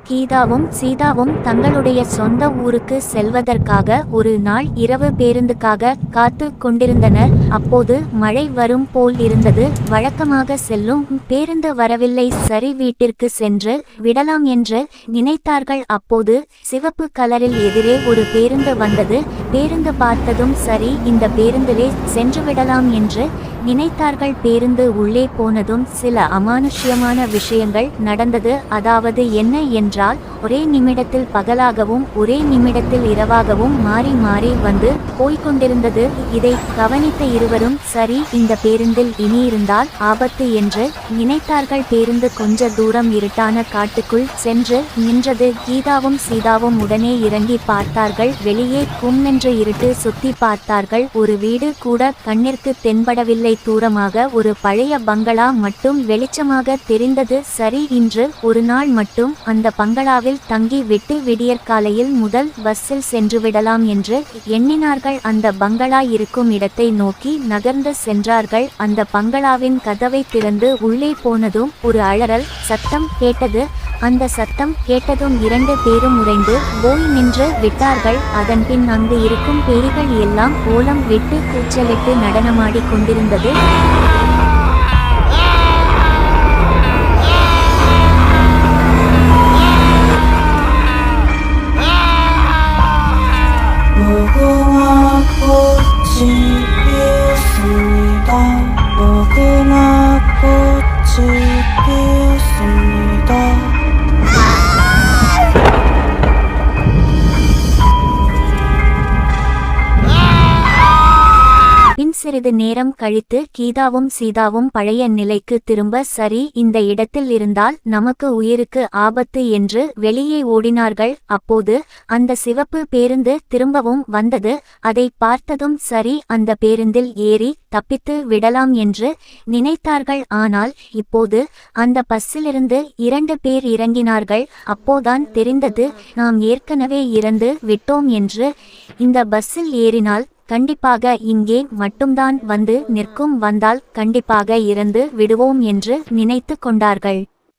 கீதாவும் சீதாவும் தங்களுடைய சொந்த ஊருக்கு செல்வதற்காக ஒரு நாள் இரவு பேருந்துக்காக காத்து கொண்டிருந்தனர். அப்போது மழை வரும் போல் இருந்தது. வழக்கமாக செல்லும் பேருந்து வரவில்லை. சரி, வீட்டிற்கு சென்று விடலாம் என்று நினைத்தார்கள். அப்போது சிவப்பு கலரில் எதிரே ஒரு பேருந்து வந்தது. பேருந்து பார்த்ததும் சரி, இந்த பேருந்திலே சென்று விடலாம் என்று நினைத்தார்கள். பேருந்து உள்ளே போனதும் சில அமானுஷ்யமான விஷயங்கள் நடந்தது. அதாவது என்ன என்றால், ஒரே நிமிடத்தில் பகலாகவும் ஒரே நிமிடத்தில் இரவாகவும் மாறி மாறி வந்து போய்கொண்டிருந்தது. இதை கவனித்த இருவரும் சரி, இந்த பேருந்தில் இனி இருந்தால் ஆபத்து என்று நினைத்தார்கள். பேருந்து கொஞ்ச தூரம் இருட்டான காட்டுக்குள் சென்று நின்றது. கீதாவும் சீதாவும் உடனே இறங்கி பார்த்தார்கள். வெளியே கும்மென்று இருட்டு. சுத்தி பார்த்தார்கள். ஒரு வீடு கூட கண்ணிற்கு தென்படவில்லை. தூரமாக ஒரு பழைய பங்களா மட்டும் வெளிச்சமாக தெரிந்தது. சரி, இன்று ஒரு நாள் மட்டும் அந்த பங்களாவில் தங்கி விட்டு விடியற்காலையில் முதல் பஸ்ஸில் சென்று விடலாம் என்று எண்ணினார்கள். அந்த பங்களா இருக்கும் இடத்தை நோக்கி நகர்ந்து சென்றார்கள். அந்த பங்களாவின் கதவை திறந்து உள்ளே போனதும் ஒரு அலறல் சத்தம் கேட்டது. அந்த சத்தம் கேட்டதும் இரண்டு பேரும் உறைந்து போய் நின்று விட்டார்கள். அதன்பின் அங்கு இருக்கும் பேய்கள் எல்லாம் ஓலம் விட்டு கூச்சலிட்டு நடனமாடி கொண்டிருந்தது. சிறிது நேரம் கழித்து கீதாவும் சீதாவும் பழைய நிலைக்கு திரும்ப சரி, இந்த இடத்தில் இருந்தால் நமக்கு உயிருக்கு ஆபத்து என்று வெளியே ஓடினார்கள். அப்போது அந்த சிவப்பு பேருந்து திரும்பவும் வந்தது. அதை பார்த்ததும் சரி, அந்த பேருந்தில் ஏறி தப்பித்து விடலாம் என்று நினைத்தார்கள். ஆனால் இப்போது அந்த பஸ்ஸிலிருந்து இரண்டு பேர் இறங்கினார்கள். அப்போதான் தெரிந்தது, நாம் ஏற்கனவே இறந்து விட்டோம் என்று. இந்த பஸ்ஸில் ஏறினால் கண்டிப்பாக இங்கே மட்டும்தான் வந்து நிற்கும். வந்தால் கண்டிப்பாக இறந்து விடுவோம் என்று நினைத்து கொண்டார்கள்.